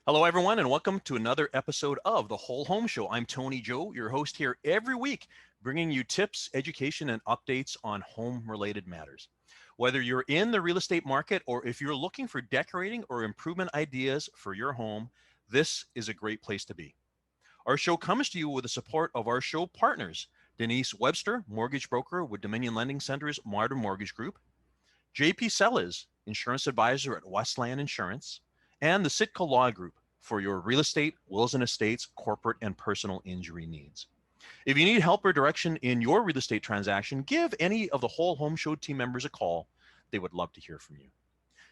Hello, everyone, and welcome to another episode of The Whole Home Show. I'm Tony Joe, your host here every week, bringing you tips, education, and updates on home related matters. Whether you're in the real estate market or if you're looking for decorating or improvement ideas for your home, this is a great place to be. Our show comes to you with the support of our show partners Denise Webster, mortgage broker with Dominion Lending Center's Modern Mortgage Group, JP Sellers, insurance advisor at Westland Insurance, and the Sitka Law Group for your real estate, wills and estates, corporate, and personal injury needs. If you need help or direction in your real estate transaction, give any of the Whole Home Show team members a call. They would love to hear from you.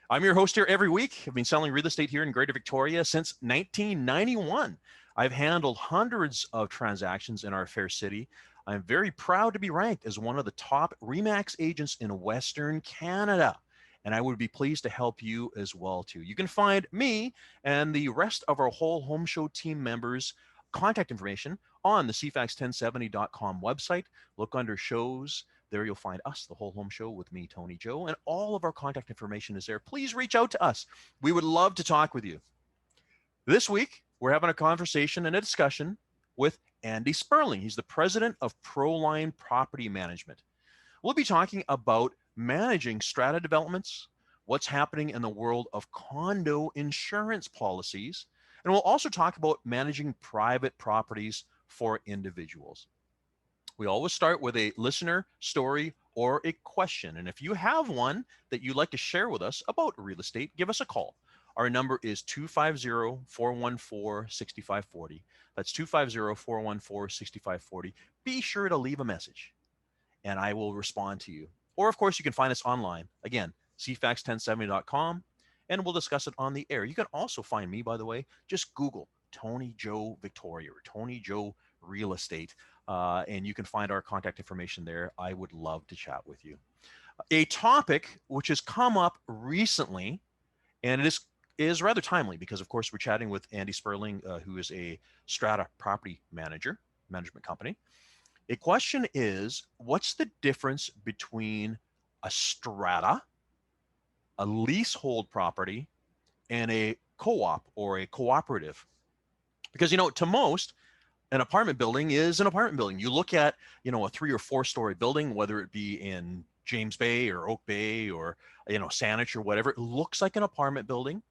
I'm your host here every week. I've been selling real estate here in Greater Victoria since 1991. I've handled hundreds of transactions in our fair city. I'm very proud to be ranked as one of the top REMAX agents in Western Canada. And I would be pleased to help you as well too. You can find me and the rest of our Whole Home Show team members contact information on the cfax1070.com website. Look under shows. There you'll find us, the Whole Home Show with me, Tony Joe, and all of our contact information is there. Please reach out to us. We would love to talk with you. This week, we're having a conversation and a discussion with Andy Spurling. He's the president of Proline Property Management. We'll be talking about managing strata developments, what's happening in the world of condo insurance policies, and we'll also talk about managing private properties for individuals. We always start with a listener story or a question. And if you have one that you'd like to share with us about real estate, give us a call. Our number is 250-414-6540. That's 250-414-6540. Be sure to leave a message and I will respond to you. Or, of course, you can find us online. Again, cfax1070.com, and we'll discuss it on the air. You can also find me, by the way. Just Google Tony Joe Victoria or Tony Joe Real Estate, and you can find our contact information there. I would love to chat with you. A topic which has come up recently, and it is rather timely because, of course, we're chatting with Andy Spurling, who is a Strata property management company. A question is, what's the difference between a strata, a leasehold property, and a co-op or a cooperative? Because, to most, an apartment building is an apartment building. You look at, a 3 or 4 story building, whether it be in James Bay or Oak Bay or, Saanich or whatever, it looks like an apartment building.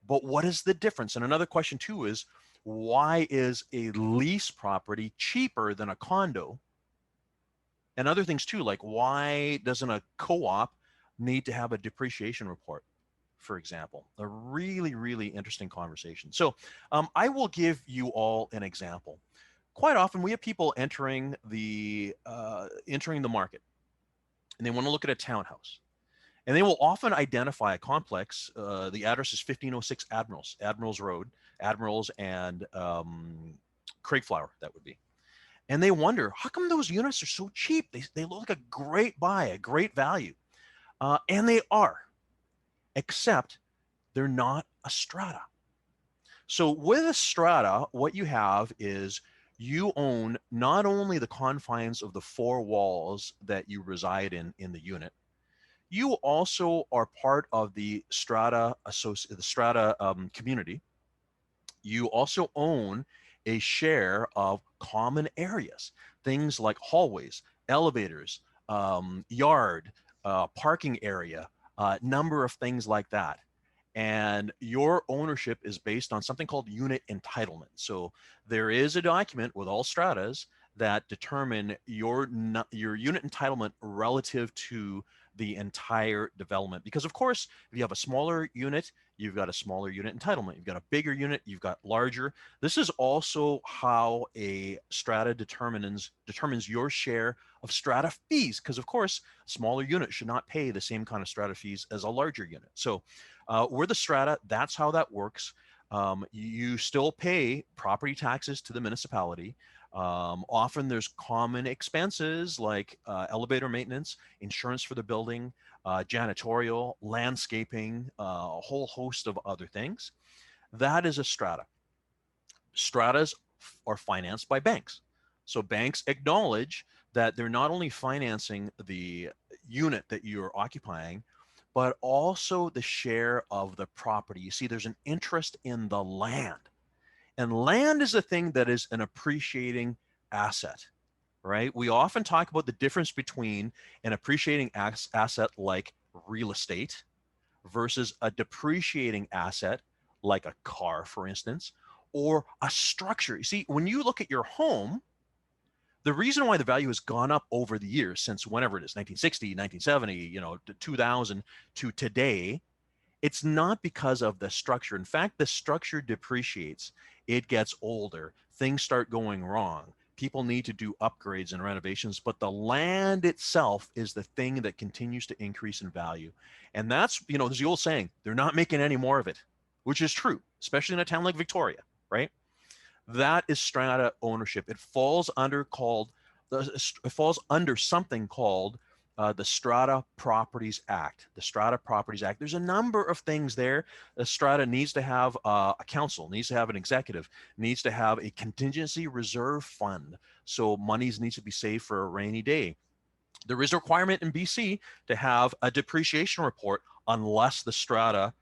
But what is the difference? And another question too is, why is a lease property cheaper than a condo? And other things too, like why doesn't a co-op need to have a depreciation report, for example? A really, really interesting conversation. So I will give you all an example. Quite often we have people entering the market and they want to look at a townhouse. And they will often identify a complex. The address is 1506 Admirals Road, Admirals and Craigflower, that would be. And they wonder, how come those units are so cheap? They look like a great buy, a great value. And they are, except they're not a strata. So with a strata, what you have is you own not only the confines of the 4 walls that you reside in the unit, you also are part of the strata community. You also own a share of common areas, things like hallways, elevators, yard, parking area, number of things like that. And your ownership is based on something called unit entitlement. So there is a document with all stratas that determine your unit entitlement relative to the entire development. Because of course, if you have a smaller unit, you've got a smaller unit entitlement. You've got a bigger unit, you've got larger. This is also how a strata determines your share of strata fees. Because of course, a smaller unit should not pay the same kind of strata fees as a larger unit. So we're the strata, that's how that works. You still pay property taxes to the municipality. Often there's common expenses like elevator maintenance, insurance for the building, janitorial, landscaping, a whole host of other things. That is a strata. Stratas are financed by banks. So banks acknowledge that they're not only financing the unit that you're occupying, but also the share of the property. You see, there's an interest in the land. And land is a thing that is an appreciating asset, right? We often talk about the difference between an appreciating asset like real estate versus a depreciating asset like a car, for instance, or a structure. You see, when you look at your home, the reason why the value has gone up over the years since whenever it is, 1960, 1970, to 2000 to today, it's not because of the structure. In fact, the structure depreciates. It gets older. Things start going wrong. People need to do upgrades and renovations, but the land itself is the thing that continues to increase in value. And that's, there's the old saying, they're not making any more of it, which is true, especially in a town like Victoria, right? That is strata ownership. It falls under something called the Strata Properties Act. The Strata Properties Act. There's a number of things there. The Strata needs to have a council, needs to have an executive, needs to have a contingency reserve fund. So monies needs to be saved for a rainy day. There is a requirement in BC to have a depreciation report unless the Strata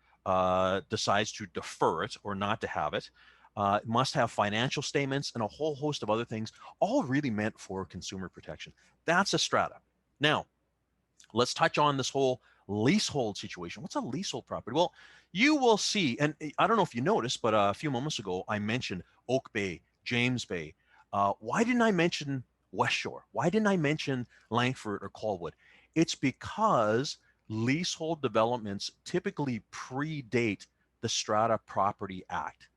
decides to defer it or not to have it. It must have financial statements and a whole host of other things, all really meant for consumer protection. That's a Strata. Now, let's touch on this whole leasehold situation. What's a leasehold property? Well, you will see, and I don't know if you noticed, but a few moments ago, I mentioned Oak Bay, James Bay. Why didn't I mention West Shore? Why didn't I mention Langford or Colwood? It's because leasehold developments typically predate the Strata Property Act.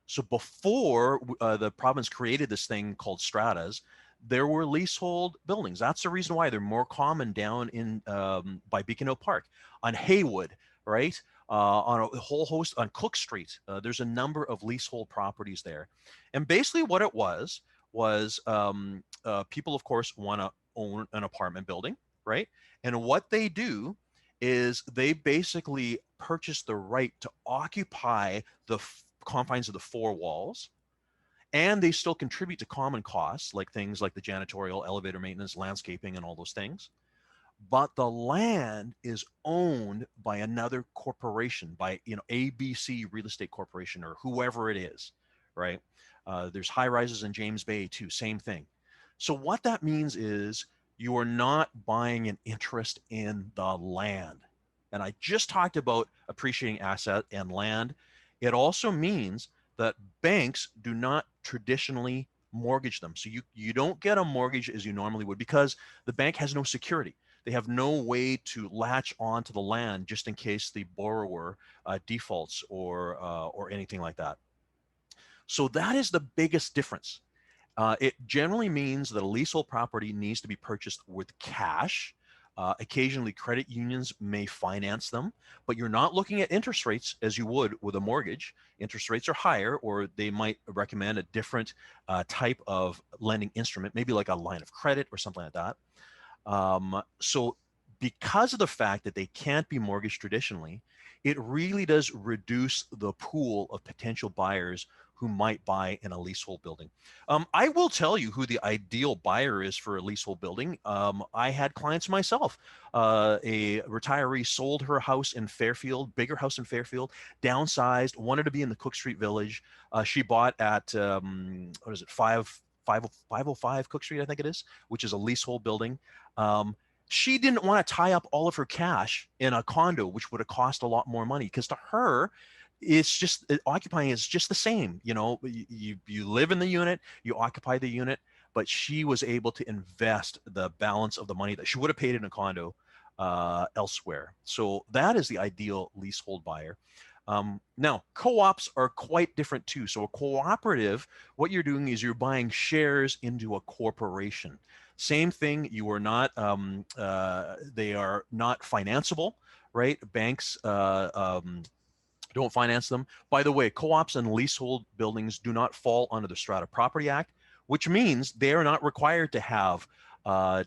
So before the province created this thing called stratas, there were leasehold buildings. That's the reason why they're more common down in by Beacon Hill Park, on Haywood, right? On a whole host on Cook Street. There's a number of leasehold properties there, and basically what it was people, of course, want to own an apartment building, right? And what they do is they basically purchase the right to occupy the confines of the four walls, and they still contribute to common costs like things like the janitorial, elevator maintenance, landscaping, and all those things. But the land is owned by another corporation, by ABC Real Estate Corporation or whoever it is, right? There's high rises in James Bay too, same thing. So what that means is you are not buying an interest in the land. And I just talked about appreciating asset and land. It also means that banks do not traditionally mortgage them. So you don't get a mortgage as you normally would because the bank has no security. They have no way to latch onto the land just in case the borrower defaults or anything like that. So that is the biggest difference. It generally means that a leasehold property needs to be purchased with cash. Occasionally, credit unions may finance them, but you're not looking at interest rates as you would with a mortgage. Interest rates are higher, or they might recommend a different type of lending instrument, maybe like a line of credit or something like that. So because of the fact that they can't be mortgaged traditionally, it really does reduce the pool of potential buyers who might buy in a leasehold building. I will tell you who the ideal buyer is for a leasehold building. I had clients myself. A retiree sold her house in Fairfield, bigger house in Fairfield, downsized, wanted to be in the Cook Street Village. She bought at, what is it, 505 Cook Street, I think it is, which is a leasehold building. She didn't want to tie up all of her cash in a condo, which would have cost a lot more money, because to her, it's just occupying is just the same. You live in the unit, you occupy the unit, but she was able to invest the balance of the money that she would have paid in a condo elsewhere. So that is the ideal leasehold buyer. Now, co-ops are quite different too. So a cooperative, what you're doing is you're buying shares into a corporation. Same thing. You are not. They are not financeable, right? Banks don't finance them. By the way, co-ops and leasehold buildings do not fall under the Strata Property Act, which means they are not required to have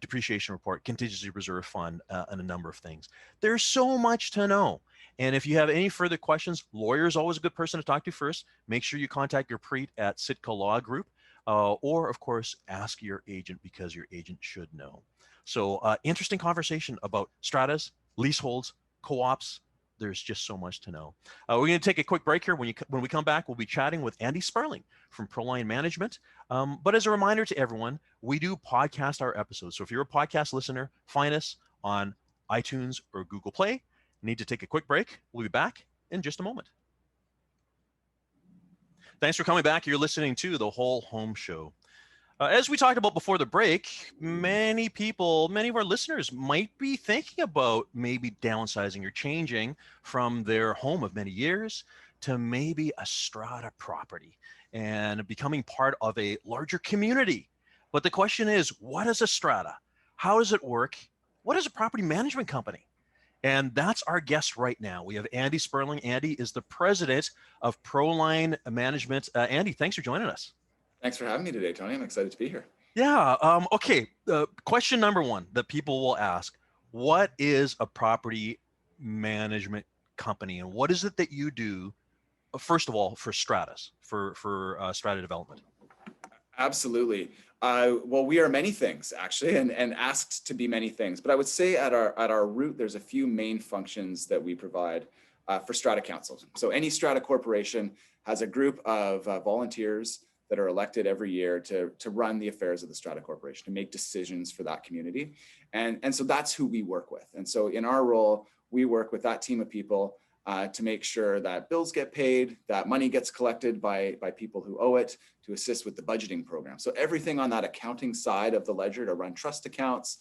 depreciation report, contingency reserve fund, and a number of things. There's so much to know. And if you have any further questions, lawyer is always a good person to talk to first. Make sure you contact your PREIT at Sitka Law Group, or of course, ask your agent, because your agent should know. So interesting conversation about stratas, leaseholds, co-ops. There's just so much to know. We're going to take a quick break here. When we come back, we'll be chatting with Andy Spurling from Proline Management. But as a reminder to everyone, we do podcast our episodes. So if you're a podcast listener, find us on iTunes or Google Play. Need to take a quick break. We'll be back in just a moment. Thanks for coming back. You're listening to The Whole Home Show. As we talked about before the break, many of our listeners might be thinking about maybe downsizing or changing from their home of many years to maybe a strata property and becoming part of a larger community. But the question is, what is a strata? How does it work? What is a property management company? And that's our guest right now. We have Andy Spurling. Andy is the president of Proline Management. Andy, thanks for joining us. Thanks for having me today, Tony. I'm excited to be here. Yeah. Okay. Question number one that people will ask: what is a property management company, and what is it that you do? First of all, for stratas, for strata development. Absolutely. Well, we are many things actually, and asked to be many things. But I would say at our root, there's a few main functions that we provide for strata councils. So any strata corporation has a group of volunteers that are elected every year to run the affairs of the strata corporation, to make decisions for that community. And so that's who we work with. And so in our role, we work with that team of people to make sure that bills get paid, that money gets collected by people who owe it, to assist with the budgeting program. So everything on that accounting side of the ledger, to run trust accounts,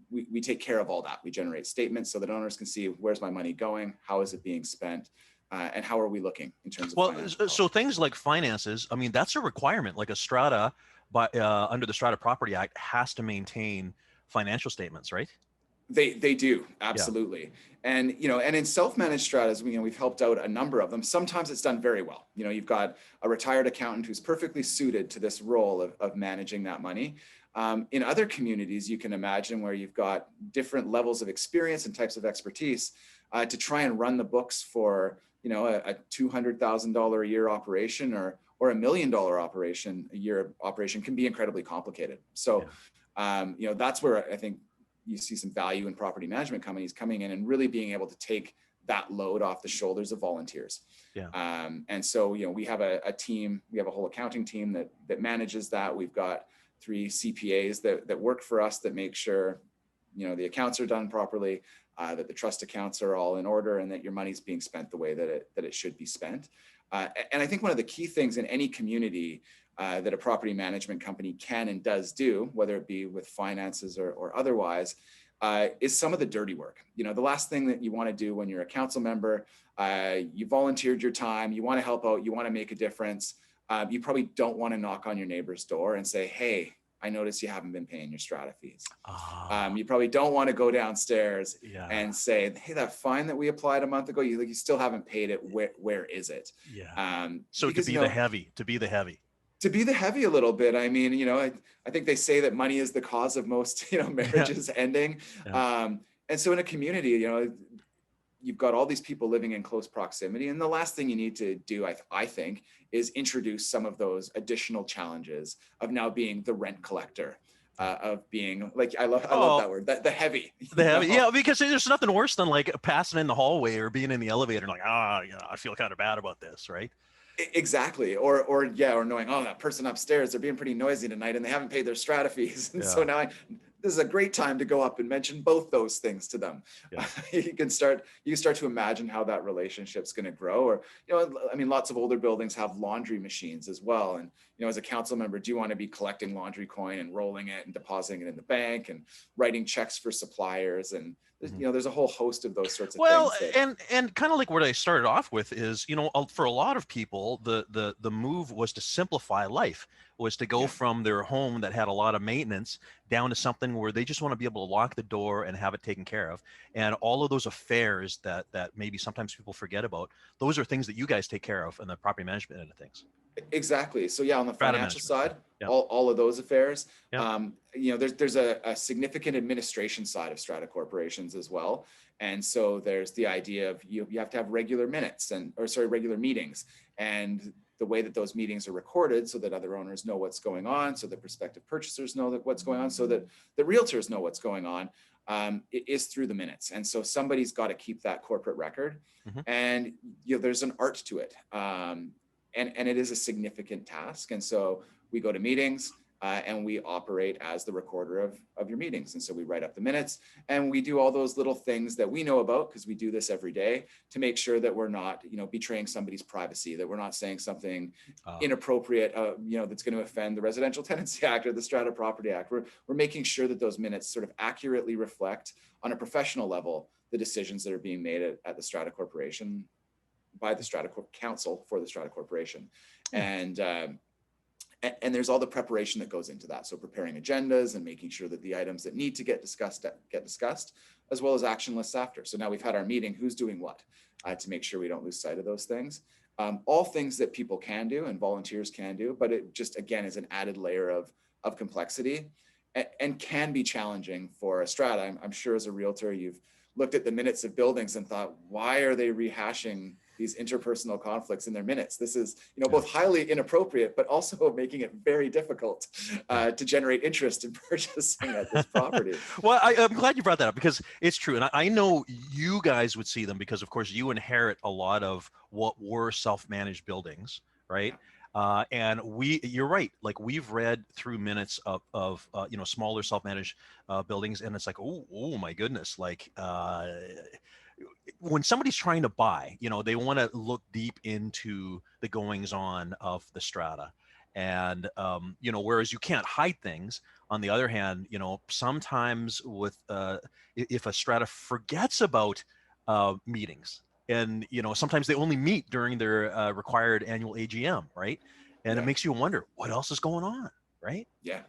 we take care of all that. We generate statements so that owners can see, where's my money going, how is it being spent, and how are we looking in terms of so things like finances, I mean, that's a requirement. Like a strata, under the Strata Property Act, has to maintain financial statements, right? They do, absolutely. Yeah. And and in self-managed stratas, we've helped out a number of them. Sometimes it's done very well. You've got a retired accountant who's perfectly suited to this role of managing that money. In other communities, you can imagine where you've got different levels of experience and types of expertise to try and run the books for a $200,000 a year operation or $1 million operation a year operation can be incredibly complicated. So that's where I think you see some value in property management companies coming in and really being able to take that load off the shoulders of volunteers. Yeah. And so we have a team, we have a whole accounting team that manages that. We've got 3 CPAs that work for us that make sure the accounts are done properly, that the trust accounts are all in order, and that your money's being spent the way that it should be spent. And I think one of the key things in any community that a property management company can and does do, whether it be with finances or otherwise, is some of the dirty work. The last thing that you want to do when you're a council member, you volunteered your time, you want to help out, you want to make a difference. You probably don't want to knock on your neighbor's door and say, hey, I noticed you haven't been paying your strata fees. You probably don't want to go downstairs and say, hey, that fine that we applied a month ago, you still haven't paid it. Where is it? Yeah. So because, to be the heavy a little bit. I mean, I think they say that money is the cause of most, marriages ending. Yeah. And so in a community, you've got all these people living in close proximity. And the last thing you need to do, I think, is introduce some of those additional challenges of now being the rent collector, of being like, I love that word, the heavy. The heavy, yeah, because there's nothing worse than like passing in the hallway or being in the elevator and like, I feel kind of bad about this, right? Exactly. Or knowing, that person upstairs, they're being pretty noisy tonight and they haven't paid their strata fees. And so now this is a great time to go up and mention both those things to them. Yeah. You can start to imagine how that relationship's going to grow. Or, lots of older buildings have laundry machines as well. And, as a council member, do you want to be collecting laundry coin and rolling it and depositing it in the bank and writing checks for suppliers? And there's a whole host of those sorts of things. And kind of like what I started off with is, for a lot of people, the move was to simplify life, was to go from their home that had a lot of maintenance down to something where they just want to be able to lock the door and have it taken care of. And all of those affairs that maybe sometimes people forget about, those are things that you guys take care of in the property management end of things. Exactly. So on the financial side, all of those affairs, there's a significant administration side of strata corporations as well. And so there's the idea of you have to have regular meetings, and the way that those meetings are recorded so that other owners know what's going on, so that prospective purchasers know what's going on, so that the realtors know what's going on. is through the minutes. And so somebody's got to keep that corporate record. Mm-hmm. And there's an art to it. And it is a significant task. And so we go to meetings and we operate as the recorder of your meetings. And so we write up the minutes and we do all those little things that we know about, because we do this every day, to make sure that we're not, betraying somebody's privacy, that we're not saying something inappropriate, that's going to offend the Residential Tenancy Act or the Strata Property Act. We're making sure that those minutes sort of accurately reflect on a professional level the decisions that are being made at the Strata Corporation by the Strata Council for the Strata Corporation. Yeah. And there's all the preparation that goes into that. So preparing agendas and making sure that the items that need to get discussed, as well as action lists after. So now we've had our meeting, who's doing what, to make sure we don't lose sight of those things. All things that people can do and volunteers can do, but it just, again, is an added layer of complexity and can be challenging for a strata. I'm sure as a realtor, you've looked at the minutes of buildings and thought, why are they rehashing these interpersonal conflicts in their minutes? This is, both highly inappropriate, but also making it very difficult to generate interest in purchasing at this property. Well, I'm glad you brought that up, because it's true. And I know you guys would see them because, of course, you inherit a lot of what were self-managed buildings, right? Yeah. And you're right. Like, we've read through minutes of smaller self-managed buildings, and it's like, oh my goodness, like, when somebody's trying to buy, they want to look deep into the goings on of the strata. And, whereas you can't hide things, on the other hand, sometimes with, if a strata forgets about meetings, and, sometimes they only meet during their required annual AGM, right? And it makes you wonder what else is going on, right? Yeah.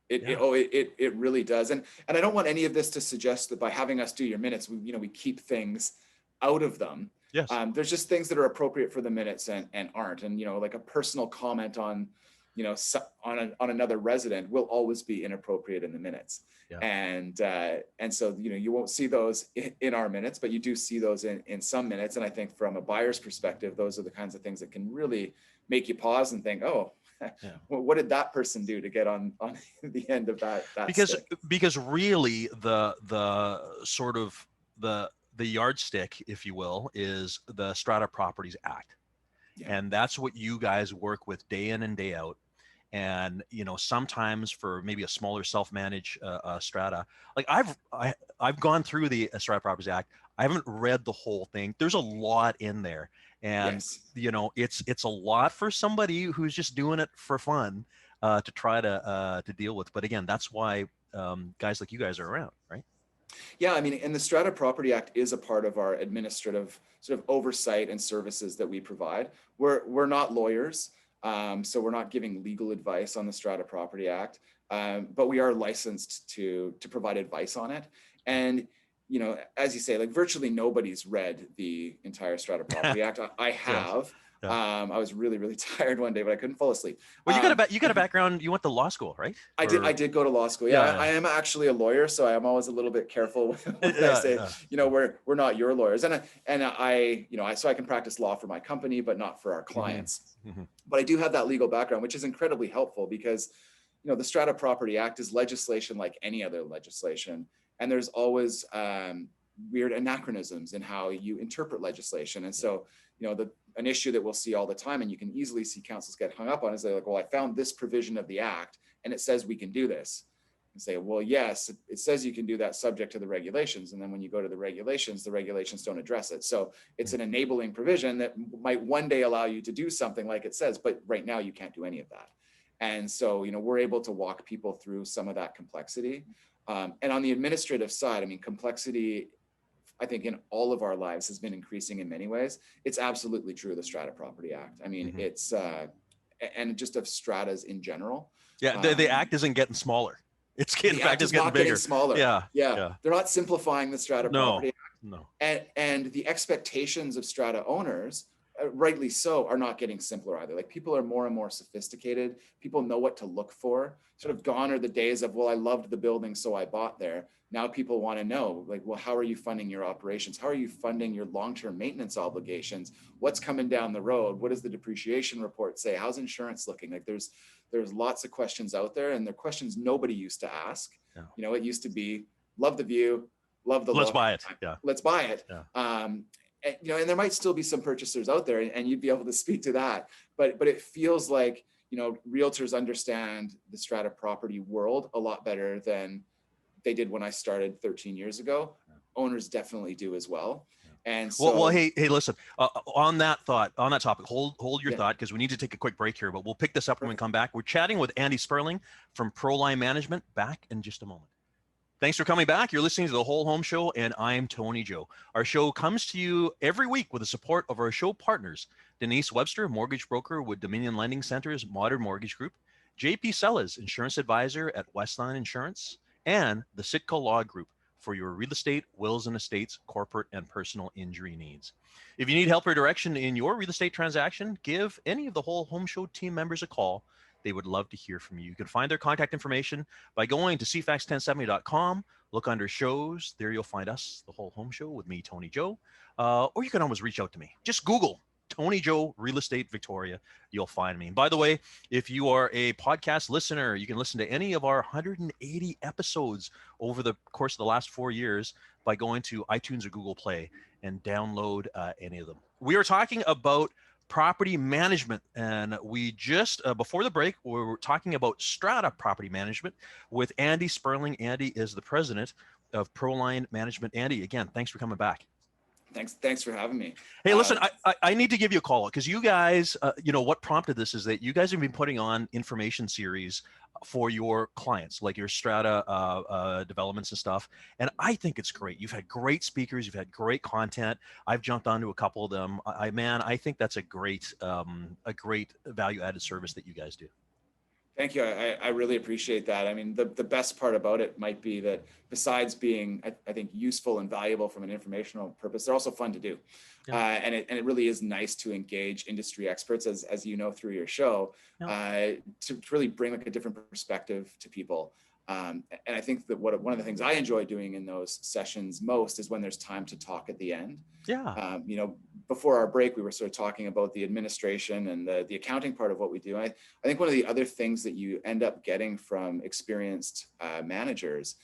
It really does. And I don't want any of this to suggest that by having us do your minutes, we keep things out of them. Yes. There's just things that are appropriate for the minutes and aren't. And, like a personal comment on, on another resident will always be inappropriate in the minutes. Yeah. And so, you won't see those in our minutes, but you do see those in some minutes. And I think from a buyer's perspective, those are the kinds of things that can really make you pause and think, oh, yeah. Well, what did that person do to get on the end of that because really the sort of the yardstick, if you will, is the Strata Properties Act. Yeah. And that's what you guys work with day in and day out. And sometimes for maybe a smaller self-managed strata, like I've gone through the Strata Properties Act. I haven't read the whole thing. There's a lot in there. And, yes. It's a lot for somebody who's just doing it for fun to try to deal with. But again, that's why guys like you guys are around, right? Yeah, I mean, and the Strata Property Act is a part of our administrative sort of oversight and services that we provide. We're not lawyers, so we're not giving legal advice on the Strata Property Act, but we are licensed to provide advice on it. And as you say, like virtually nobody's read the entire Strata Property Act. I have. Yeah. I was really, really tired one day, but I couldn't fall asleep. Well, you got a background. You went to law school, right? I did go to law school. Yeah, I am actually a lawyer, so I'm always a little bit careful when I say, we're not your lawyers, and I so I can practice law for my company, but not for our clients. Mm-hmm. But I do have that legal background, which is incredibly helpful because, the Strata Property Act is legislation like any other legislation. And there's always weird anachronisms in how you interpret legislation. And so, an issue that we'll see all the time, and you can easily see councils get hung up on, is they're like, well, I found this provision of the act and it says we can do this. And say, well, yes, it says you can do that subject to the regulations. And then when you go to the regulations don't address it. So it's an enabling provision that might one day allow you to do something like it says, but right now you can't do any of that. And so, we're able to walk people through some of that complexity. And on the administrative side, I mean, complexity, I think in all of our lives has been increasing in many ways. It's absolutely true of the Strata Property Act. I mean, it's, and just of stratas in general. Yeah, the act isn't getting smaller. It's getting, in fact, it's getting bigger. Getting smaller. Yeah. They're not simplifying the Strata Property Act. No. And the expectations of strata owners, rightly so, are not getting simpler either. Like, people are more and more sophisticated. People know what to look for. Sort of gone are the days of, well, I loved the building, so I bought there. Now people want to know, like, well, how are you funding your operations? How are you funding your long-term maintenance obligations? What's coming down the road? What does the depreciation report say? How's insurance looking? Like, there's lots of questions out there, and they're questions nobody used to ask. No. It used to be, love the view, love the Let's look. buy it. Yeah. Let's buy it. Yeah. And, you know, and there might still be some purchasers out there, and you'd be able to speak to that. But it feels like, you know, realtors understand the strata property world a lot better than they did when I started 13 years ago. Owners definitely do as well. And so, Well, hey, listen. On that topic, hold your yeah, thought, because we need to take a quick break here. But we'll pick this up when we come back. We're chatting with Andy Spurling from Proline Management. Back in just a moment. Thanks for coming back. You're listening to The Whole Home Show, and I'm Tony Joe. Our show comes to you every week with the support of our show partners: Denise Webster, mortgage broker with Dominion Lending Center's Modern Mortgage Group; JP Sellas, insurance advisor at Westline Insurance; and the Sitka Law Group for your real estate, wills and estates, corporate and personal injury needs. If you need help or direction in your real estate transaction, give any of the Whole Home Show team members a call. They would love to hear from you. You can find their contact information by going to cfax1070.com. Look under shows. There you'll find us, The Whole Home Show, with me, Tony Joe. Or you can always reach out to me. Just Google Tony Joe Real Estate Victoria. You'll find me. And by the way, if you are a podcast listener, you can listen to any of our 180 episodes over the course of the last 4 years by going to iTunes or Google Play and download any of them. We are talking about property management, and we just before the break, we were talking about strata property management with Andy Spurling. Andy is the president of Proline Management. Andy, again, thanks for coming back. Thanks for having me. Hey, listen, I need to give you a call, because you guys, you know, what prompted this is that you guys have been putting on information series for your clients, like your strata developments and stuff. And I think it's great. You've had great speakers. You've had great content. I've jumped onto a couple of them. I think that's a great value added service that you guys do. Thank you. I really appreciate that. I mean, the best part about it might be that besides being, I think, useful and valuable from an informational purpose, they're also fun to do. Yeah. And it really is nice to engage industry experts, as you know, through your show, yeah, to really bring like a different perspective to people. And I think that one of the things I enjoy doing in those sessions most is when there's time to talk at the end. Yeah. You know, before our break, we were sort of talking about the administration and the accounting part of what we do. I think one of the other things that you end up getting from experienced managers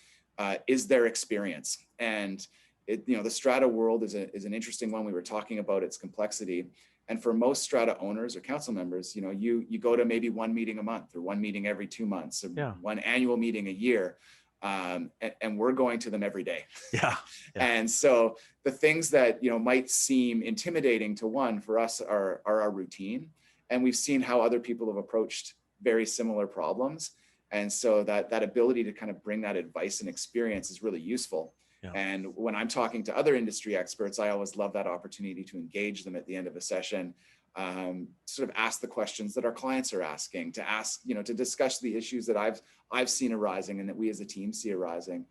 is their experience. And you know, the strata world is an interesting one. We were talking about its complexity. And for most strata owners or council members, you know, you go to maybe one meeting a month or one meeting every 2 months, or yeah, one annual meeting a year. And we're going to them every day. Yeah. Yeah. And so the things that, you know, might seem intimidating to one, for us are our routine. And we've seen how other people have approached very similar problems. And so that ability to kind of bring that advice and experience is really useful. Yeah. And when I'm talking to other industry experts, I always love that opportunity to engage them at the end of a session, sort of ask the questions that our clients are asking, to ask, you know, to discuss the issues that I've seen arising and that we as a team see arising,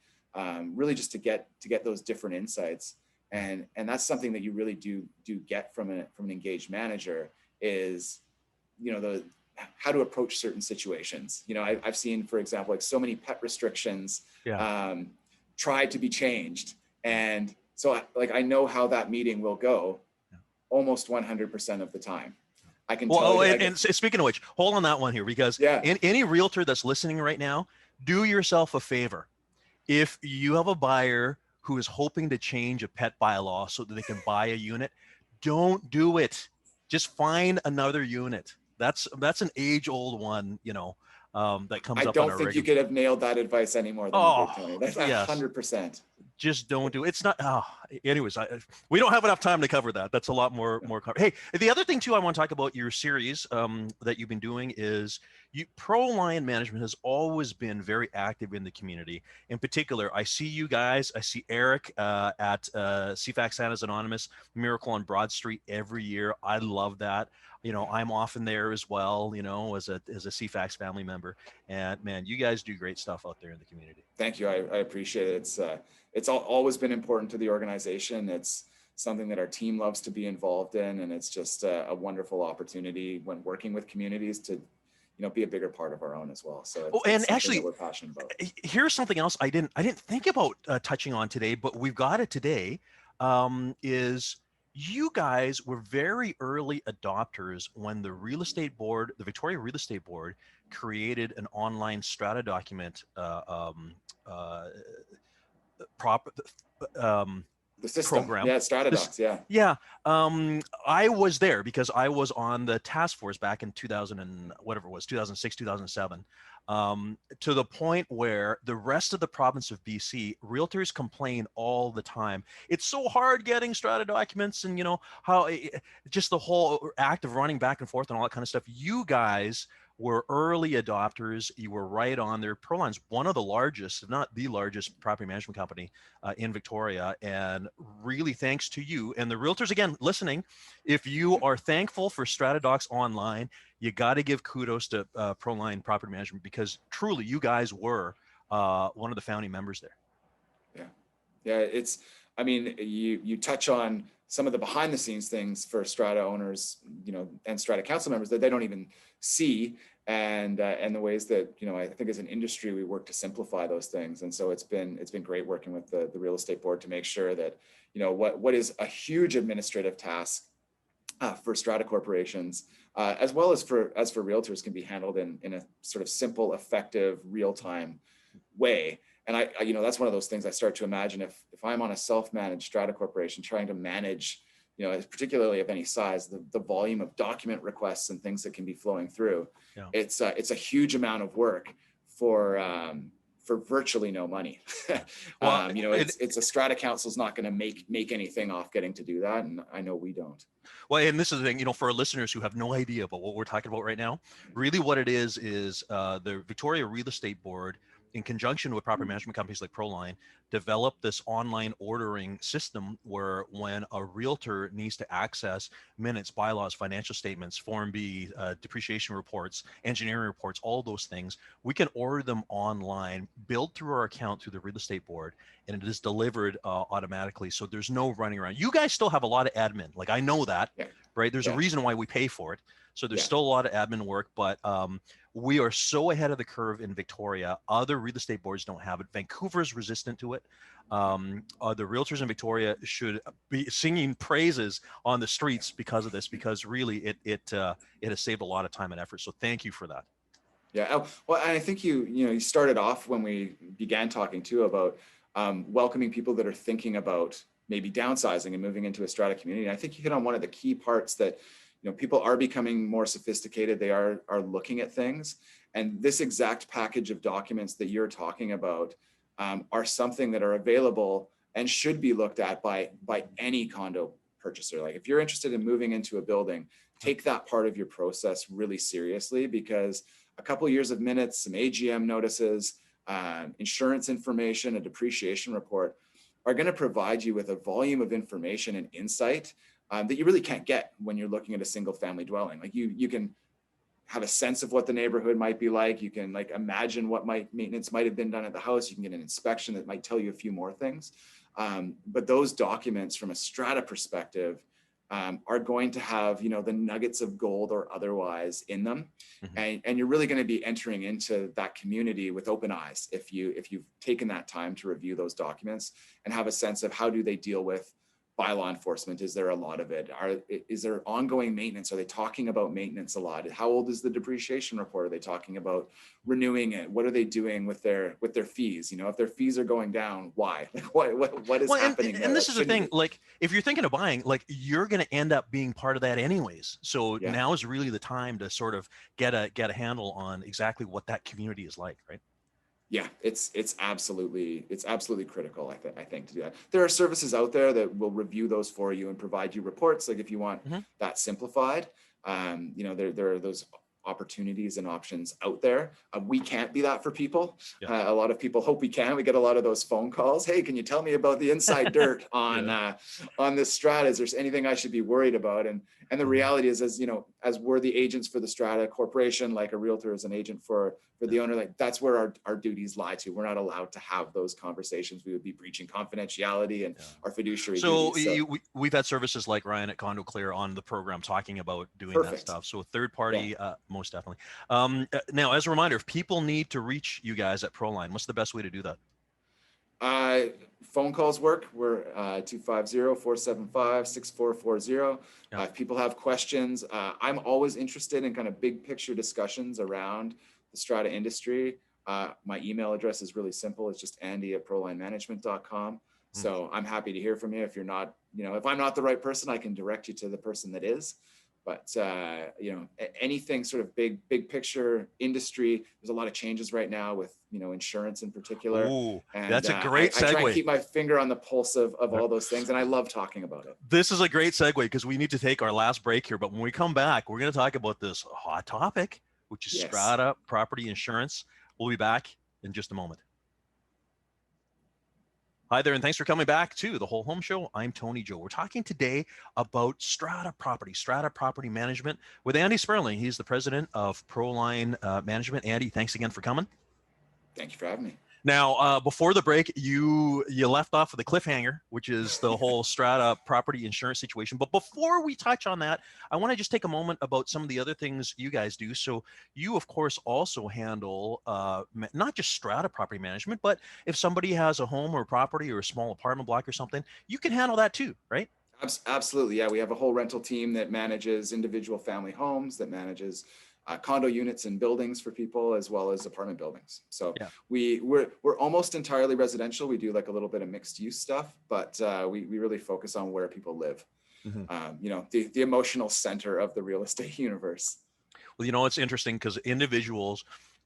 really just to get those different insights. And that's something that you really do get from an engaged manager is, you know, how to approach certain situations. You know, I've seen, for example, like so many pet restrictions, yeah, tried to be changed. And so I know how that meeting will go almost 100% of the time. I can tell you. And speaking of which, hold on that one here, because yeah, any realtor that's listening right now, do yourself a favor. If you have a buyer who is hoping to change a pet bylaw so that they can buy a unit, don't do it. Just find another unit. That's an age-old one, you know, that comes up. I don't think you could have nailed that advice any more than you did, Tony. That's 100%. Just don't do it. It's not. Anyways, we don't have enough time to cover that. That's a lot more. Hey, the other thing too, I want to talk about your series that you've been doing is Proline Management has always been very active in the community. In particular, I see you guys. I see Eric at CFAX Santa's Anonymous Miracle on Broad Street every year. I love that. You know, I'm often there as well, you know, as a CFAX family member. And man, you guys do great stuff out there in the community. Thank you. I appreciate it. It's always been important to the organization. It's something that our team loves to be involved in. And it's just a wonderful opportunity when working with communities to, you know, be a bigger part of our own as well. So and actually, we're passionate about. Here's something else I didn't think about touching on today, but we've got it today, is you guys were very early adopters when the Victoria Real Estate Board created an online strata document prop um, The system. program. Yeah, Strata This, docs. Yeah. yeah, I was there because I was on the task force back in 2000 and whatever it was, 2006, 2007, to the point where the rest of the province of BC realtors complain all the time. It's so hard getting strata documents, and how just the whole act of running back and forth and all that kind of stuff. You guys were early adopters. You were right on there. Proline's one of the largest, if not the largest, property management company in Victoria. And really thanks to you and the realtors, again, listening, if you are thankful for StrataDocs Online, you got to give kudos to Proline Property Management, because truly you guys were one of the founding members there. Yeah. Yeah. It's, I mean, you touch on some of the behind the scenes things for Strata owners, and Strata council members that they don't even see. And the ways that, I think as an industry, we work to simplify those things. And so it's been great working with the real estate board to make sure that, what is a huge administrative task for Strata corporations, as well as for realtors, can be handled in a sort of simple, effective, real-time way. And I that's one of those things I start to imagine if I'm on a self-managed Strata corporation trying to manage, particularly of any size, the volume of document requests and things that can be flowing through. Yeah. It's a huge amount of work for virtually no money. Well, it's a Strata council's not going to make anything off getting to do that, and I know we don't. Well, and this is the thing, for our listeners who have no idea about what we're talking about right now, really what it is the Victoria Real Estate Board, in conjunction with property management companies like Proline, developed this online ordering system where when a realtor needs to access minutes, bylaws, financial statements, Form B, depreciation reports, engineering reports, all those things, we can order them online, billed through our account through the real estate board, and it is delivered automatically. So there's no running around. You guys still have a lot of admin. Like, I know that, yeah. Right? There's a reason why we pay for it. So there's still a lot of admin work, but we are so ahead of the curve in Victoria. Other real estate boards don't have it. Vancouver's resistant to it. The realtors in Victoria should be singing praises on the streets because of this, because really it has saved a lot of time and effort. So thank you for that. Yeah. Well, I think you started off when we began talking too about welcoming people that are thinking about maybe downsizing and moving into a Strata community. And I think you hit on one of the key parts that people are becoming more sophisticated. They are looking at things, and this exact package of documents that you're talking about are something that are available and should be looked at by any condo purchaser. Like, if you're interested in moving into a building, take that part of your process really seriously, because a couple of years of minutes, some AGM notices, insurance information, a depreciation report are going to provide you with a volume of information and insight that you really can't get when you're looking at a single family dwelling. Like, you can have a sense of what the neighborhood might be like. You can imagine what maintenance might have been done at the house. You can get an inspection that might tell you a few more things. But those documents from a Strata perspective are going to have, the nuggets of gold or otherwise in them. Mm-hmm. And you're really going to be entering into that community with open eyes if you've taken that time to review those documents and have a sense of how do they deal with bylaw enforcement. Is there a lot of it? Is there ongoing maintenance? Are they talking about maintenance a lot? How old is the depreciation report? Are they talking about renewing it? What are they doing with their fees? If their fees are going down, why? What is happening? And this is the thing, like, if you're thinking of buying, like, you're going to end up being part of that anyways. So now is really the time to sort of get a handle on exactly what that community is like, right? Yeah, it's absolutely critical, I think, to do that. There are services out there that will review those for you and provide you reports. Like, if you want that simplified, there are those opportunities and options out there. We can't be that for people. Yeah. A lot of people hope we can. We get a lot of those phone calls. Hey, can you tell me about the inside dirt on this Strata? Is there anything I should be worried about? And the reality is, as we're the agents for the Strata corporation, like a realtor is an agent for the owner, like, that's where our duties lie to. We're not allowed to have those conversations. We would be breaching confidentiality and our fiduciary duties. So we've had services like Ryan at Condo Clear on the program talking about doing that stuff. So third party, most definitely. Now, as a reminder, if people need to reach you guys at Proline, what's the best way to do that? Phone calls work. We're 250-475-6440. If people have questions, I'm always interested in kind of big picture discussions around the Strata industry. My email address is really simple. It's just andy@prolinemanagement.com. So I'm happy to hear from you. If you're not, if I'm not the right person, I can direct you to the person that is. But anything sort of big picture industry, there's a lot of changes right now with insurance in particular. Ooh, And that's a great I try and segue. keep my finger on the pulse of all those things, and I love talking about it. This is a great segue because we need to take our last break here. But when we come back, we're going to talk about this hot topic, which is Yes. strata property insurance. We'll be back in just a moment. Hi there, and thanks for coming back to the Whole Home Show. I'm Tony Joe. We're talking today about strata property management with Andy Spurling. He's the president of Proline Management. Andy, thanks again for coming. Thank you for having me. Now, before the break, you left off with a cliffhanger, which is the whole strata property insurance situation. But before we touch on that, I want to just take a moment about some of the other things you guys do. So you, of course, also handle not just strata property management, but if somebody has a home or property or a small apartment block or something, you can handle that too, right? Absolutely. Yeah, we have a whole rental team that manages individual family homes, that manages condo units and buildings for people, as well as apartment buildings. So yeah. we're almost entirely residential. We do like a little bit of mixed use stuff, but we really focus on where people live. The emotional center of the real estate universe. Well, it's interesting because individuals,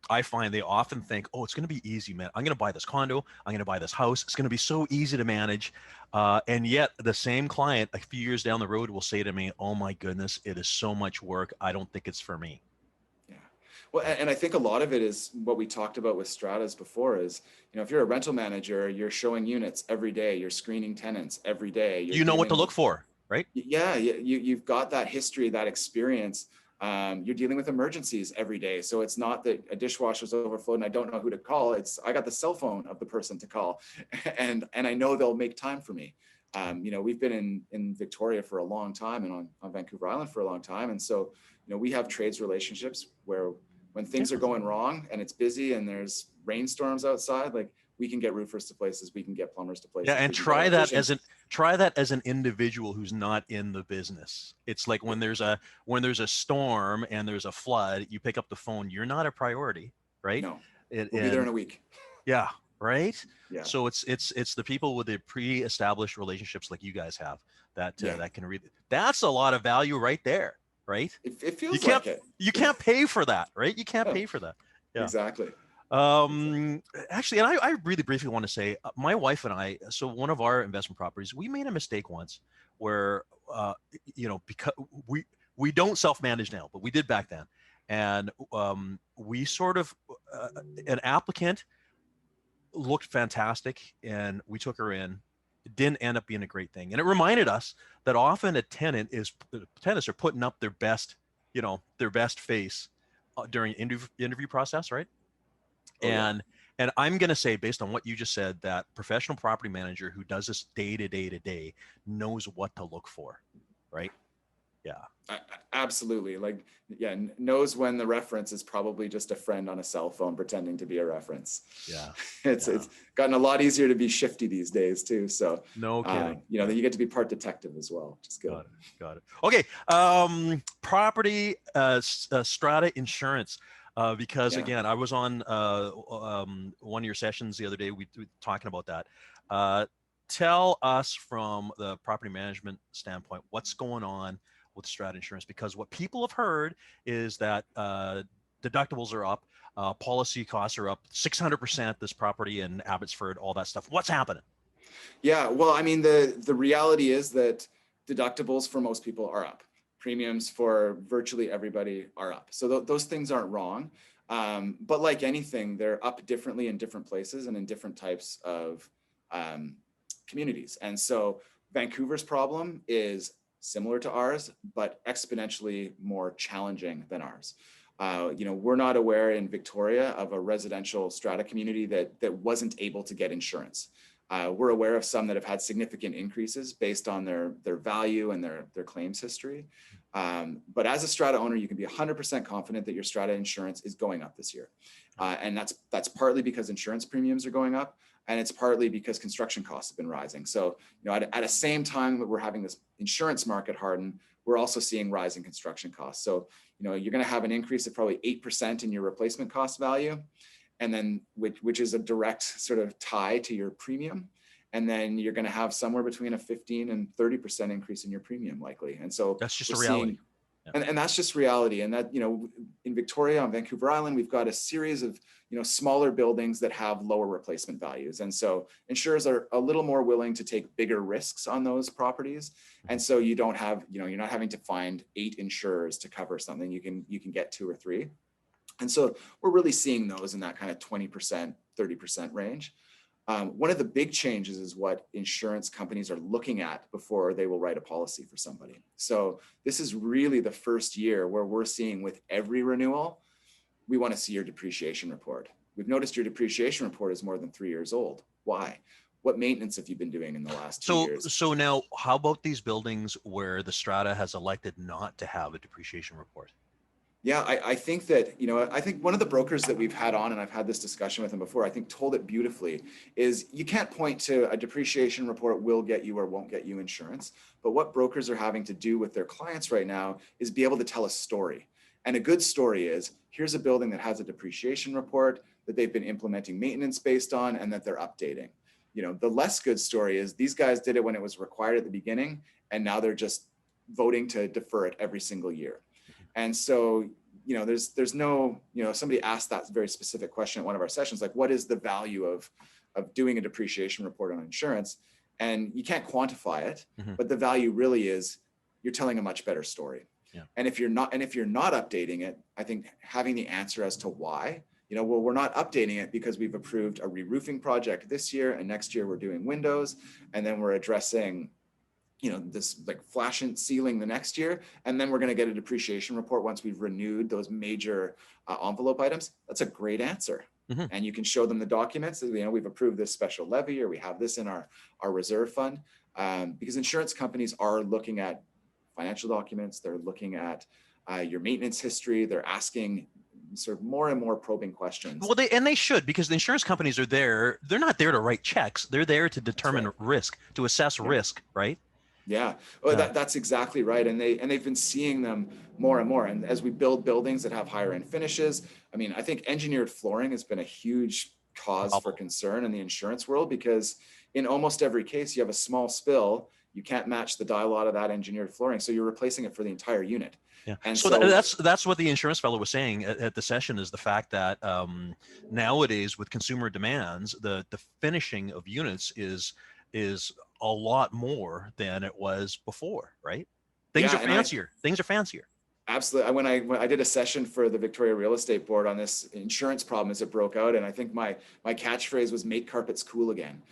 I find they often think, oh, it's going to be easy, man. I'm going to buy this condo. I'm going to buy this house. It's going to be so easy to manage. And yet the same client a few years down the road will say to me, oh my goodness, it is so much work. I don't think it's for me. Yeah. Well, and I think a lot of it is what we talked about with stratas before is, if you're a rental manager, you're showing units every day, you're screening tenants every day. You know what to look for, right? Yeah. You've got that history, that experience. You're dealing with emergencies every day. So it's not that a dishwasher's overflowed and I don't know who to call. It's I got the cell phone of the person to call and I know they'll make time for me. We've been in Victoria for a long time and on Vancouver Island for a long time. And so, we have trades relationships where when things are going wrong and it's busy and there's rainstorms outside, like we can get roofers to places, we can get plumbers to places. Yeah, and try that as an individual who's not in the business. It's like when there's a storm and there's a flood, you pick up the phone. You're not a priority, right? No, we'll be there in a week. Yeah, right. Yeah. So it's the people with the pre-established relationships like you guys have that can read. That's a lot of value right there, right? It feels like it. You can't pay for that, right? You can't pay for that. Yeah. Exactly. Actually, and I really briefly want to say, my wife and I, so one of our investment properties, we made a mistake once where, because we don't self-manage now, but we did back then. And we sort of, an applicant looked fantastic and we took her in. It didn't end up being a great thing. And it reminded us that often tenants are putting up their best face during interview process, right? And I'm going to say, based on what you just said, that professional property manager who does this day to day knows what to look for, right? Yeah. Absolutely. Knows when the reference is probably just a friend on a cell phone pretending to be a reference. Yeah. It's gotten a lot easier to be shifty these days too. So no kidding. You get to be part detective as well. Just good. Got it. Okay. Property strata insurance. Because again, I was on one of your sessions the other day. We were talking about that. Tell us from the property management standpoint, what's going on with strata insurance? Because what people have heard is that deductibles are up, policy costs are up 600%. This property in Abbotsford, all that stuff. What's happening? Yeah, well, I mean, the reality is that deductibles for most people are up. Premiums for virtually everybody are up. So those things aren't wrong. But like anything, they're up differently in different places and in different types of communities. And so Vancouver's problem is similar to ours, but exponentially more challenging than ours. We're not aware in Victoria of a residential strata community that wasn't able to get insurance. We're aware of some that have had significant increases based on their value and their claims history. But as a strata owner, you can be 100% confident that your strata insurance is going up this year. And that's partly because insurance premiums are going up, and it's partly because construction costs have been rising. So, at a same time that we're having this insurance market harden, we're also seeing rising construction costs. So, you're going to have an increase of probably 8% in your replacement cost value. and then which is a direct sort of tie to your premium. And then you're going to have somewhere between a 15 and 30% increase in your premium likely. And so That's just we're a reality. seeing, and that's just reality. And that, in Victoria, on Vancouver Island, we've got a series of, smaller buildings that have lower replacement values. And so insurers are a little more willing to take bigger risks on those properties. And so you don't have, you're not having to find 8 insurers to cover something. You can get 2 or 3. And so we're really seeing those in that kind of 20%, 30% range. One of the big changes is what insurance companies are looking at before they will write a policy for somebody. So this is really the first year where we're seeing with every renewal, we want to see your depreciation report. We've noticed your depreciation report is more than 3 years old. Why? What maintenance have you been doing in the last 2 years? So now, how about these buildings where the strata has elected not to have a depreciation report? Yeah, I think that, I think one of the brokers that we've had on, and I've had this discussion with him before, I think told it beautifully, is you can't point to a depreciation report will get you or won't get you insurance. But what brokers are having to do with their clients right now is be able to tell a story. And a good story is, here's a building that has a depreciation report that they've been implementing maintenance based on and that they're updating. The less good story is these guys did it when it was required at the beginning, and now they're just voting to defer it every single year. And so, there's no, somebody asked that very specific question at one of our sessions, like, what is the value of doing a depreciation report on insurance? And you can't quantify it, but the value really is you're telling a much better story. Yeah. And if you're not updating it, I think having the answer as to why, well, we're not updating it because we've approved a re-roofing project this year, and next year we're doing windows, and then we're addressing this like flashing ceiling the next year, and then we're going to get a depreciation report once we've renewed those major envelope items. That's a great answer. And you can show them the documents that, we've approved this special levy, or we have this in our reserve fund, because insurance companies are looking at financial documents. They're looking at your maintenance history. They're asking sort of more and more probing questions. Well, they should, because the insurance companies are there. They're not there to write checks. They're there to determine risk, to assess risk, right? Yeah, well, that's exactly right. And they've been seeing them more and more. And as we build buildings that have higher end finishes, I mean, I think engineered flooring has been a huge cause for concern in the insurance world, because in almost every case, you have a small spill, you can't match the dial out of that engineered flooring, so you're replacing it for the entire unit. Yeah. And so that's what the insurance fellow was saying at the session, is the fact that nowadays with consumer demands, the finishing of units is a lot more than it was before, right? Things are fancier. Things are fancier. Absolutely. When I did a session for the Victoria Real Estate Board on this insurance problem as it broke out, and I think my catchphrase was "make carpets cool again,"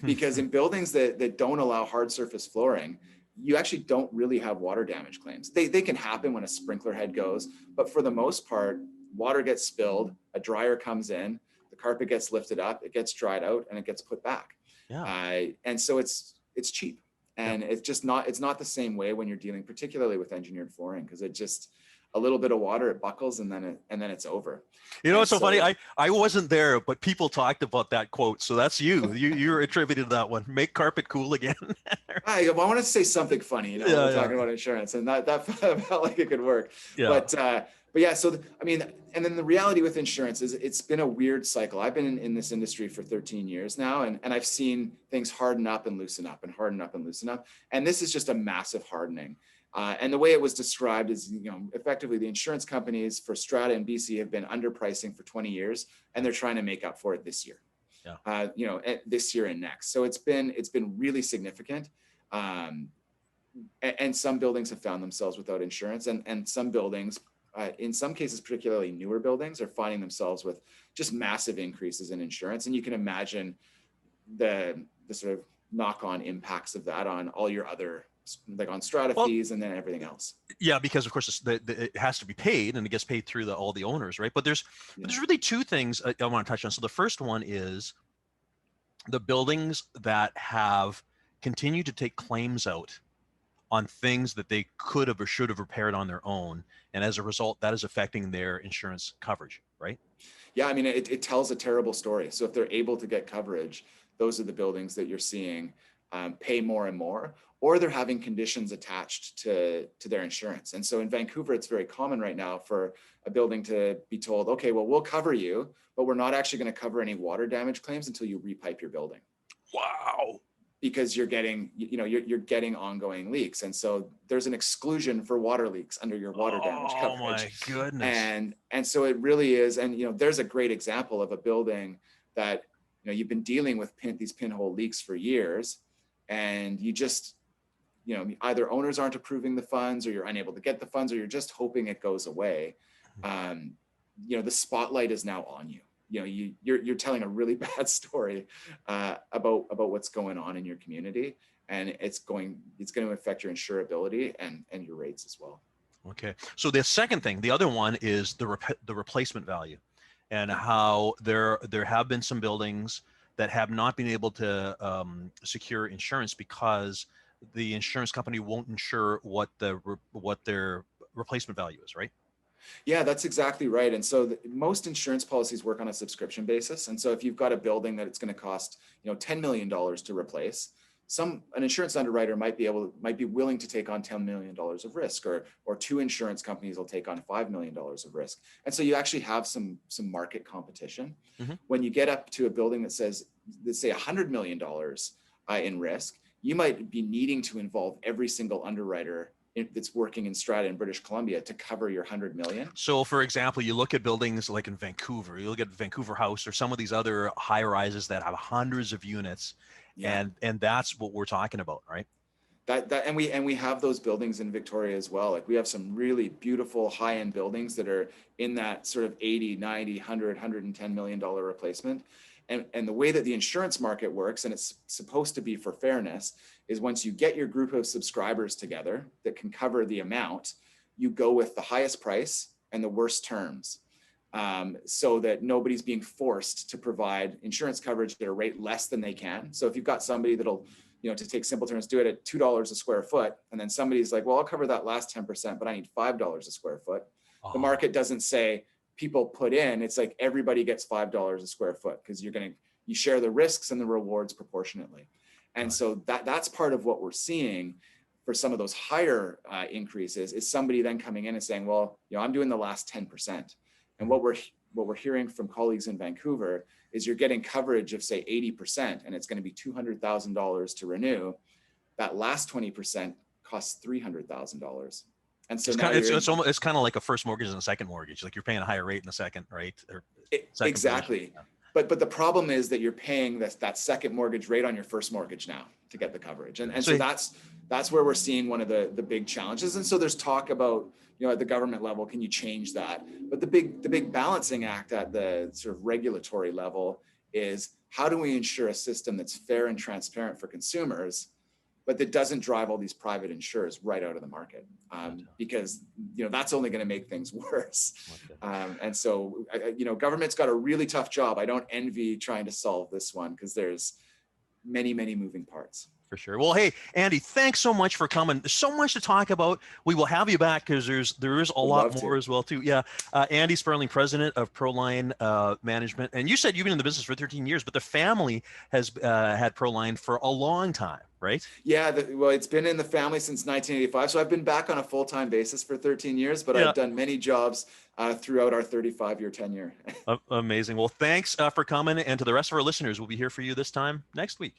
because in buildings that don't allow hard surface flooring, you actually don't really have water damage claims. They can happen when a sprinkler head goes, but for the most part, water gets spilled, a dryer comes in, the carpet gets lifted up, it gets dried out, and it gets put back. Yeah. And so it's cheap, and it's not the same way when you're dealing particularly with engineered flooring, because it just a little bit of water, it buckles, and then it's over. It's so funny. I wasn't there, but people talked about that quote. So that's you're attributed to that one. Make carpet cool again. I wanted to say something funny, we're talking about insurance, and that felt like it could work. Yeah. But yeah, so and then the reality with insurance is it's been a weird cycle. I've been in this industry for 13 years now, and I've seen things harden up and loosen up and harden up and loosen up. And this is just a massive hardening. And the way it was described is, effectively the insurance companies for Strata and BC have been underpricing for 20 years, and they're trying to make up for it this year. Yeah. This year and next. So it's been really significant. And some buildings have found themselves without insurance, and some buildings, in some cases, particularly newer buildings, are finding themselves with just massive increases in insurance. And you can imagine the sort of knock-on impacts of that on all your other, like on strata fees and then everything else. Yeah, because of course it has to be paid, and it gets paid through all the owners, right? But there's really two things I want to touch on. So the first one is the buildings that have continued to take claims out on things that they could have or should have repaired on their own. And as a result, that is affecting their insurance coverage, right? Yeah, it tells a terrible story. So if they're able to get coverage, those are the buildings that you're seeing pay more and more, or they're having conditions attached to their insurance. And so in Vancouver, it's very common right now for a building to be told, okay, well, we'll cover you, but we're not actually going to cover any water damage claims until you repipe your building. Wow. Because you're getting, you're getting ongoing leaks. And so there's an exclusion for water leaks under your water damage coverage. Oh my goodness. And so it really is. And, there's a great example of a building that, you've been dealing with these pinhole leaks for years, and you just, either owners aren't approving the funds, or you're unable to get the funds, or you're just hoping it goes away. The spotlight is now on you. You're telling a really bad story about what's going on in your community, and it's going to affect your insurability and your rates as well. Okay. So the second thing, the other one is the replacement value, and how there have been some buildings that have not been able to secure insurance because the insurance company won't insure what their replacement value is, right? Yeah, that's exactly right. And so most insurance policies work on a subscription basis. And so if you've got a building that it's going to cost, $10 million to replace, an insurance underwriter might be willing to take on $10 million of risk, or two insurance companies will take on $5 million of risk. And so you actually have some market competition. Mm-hmm. When you get up to a building that says, let's say $100 million in risk, you might be needing to involve every single underwriter that's working in Strata in British Columbia to cover your 100 million. So for example, you look at buildings like in Vancouver, you look at Vancouver House or some of these other high rises that have hundreds of units. Yeah. And that's what we're talking about, right? And we have those buildings in Victoria as well. Like we have some really beautiful high-end buildings that are in that sort of 80, 90, 100, $110 million replacement. And the way that the insurance market works, and it's supposed to be for fairness, is once you get your group of subscribers together that can cover the amount, you go with the highest price and the worst terms, so that nobody's being forced to provide insurance coverage at a rate less than they can. So if you've got somebody that'll, to take simple terms, do it at $2 a square foot, and then somebody's like, well, I'll cover that last 10%, but I need $5 a square foot. Oh. The market doesn't say, people put in, it's like everybody gets $5 a square foot, because you share the risks and the rewards proportionately. And so that's part of what we're seeing for some of those higher increases, is somebody then coming in and saying, well, I'm doing the last 10%. And what we're hearing from colleagues in Vancouver is you're getting coverage of, say, 80%, and it's going to be $200,000 to renew. That last 20% costs $300,000. And so it's kind of like a first mortgage and a second mortgage. Like you're paying a higher rate in the second, right? Exactly. But the problem is that you're paying that second mortgage rate on your first mortgage now to get the coverage. And so that's where we're seeing one of the big challenges. And so there's talk about, at the government level, can you change that? But the big balancing act at the sort of regulatory level is, how do we ensure a system that's fair and transparent for consumers, but that doesn't drive all these private insurers right out of the market, because that's only going to make things worse. And so government's got a really tough job. I don't envy trying to solve this one, because there's many moving parts. For sure. Well, hey, Andy, thanks so much for coming. There's so much to talk about. We will have you back, because there is a lot more as well too. Yeah. Andy Spurling, president of Proline Management. And you said you've been in the business for 13 years, but the family has had Proline for a long time, right? Yeah. Well, it's been in the family since 1985. So I've been back on a full-time basis for 13 years, but I've done many jobs throughout our 35-year tenure. Amazing. Well, thanks for coming. And to the rest of our listeners, we'll be here for you this time next week.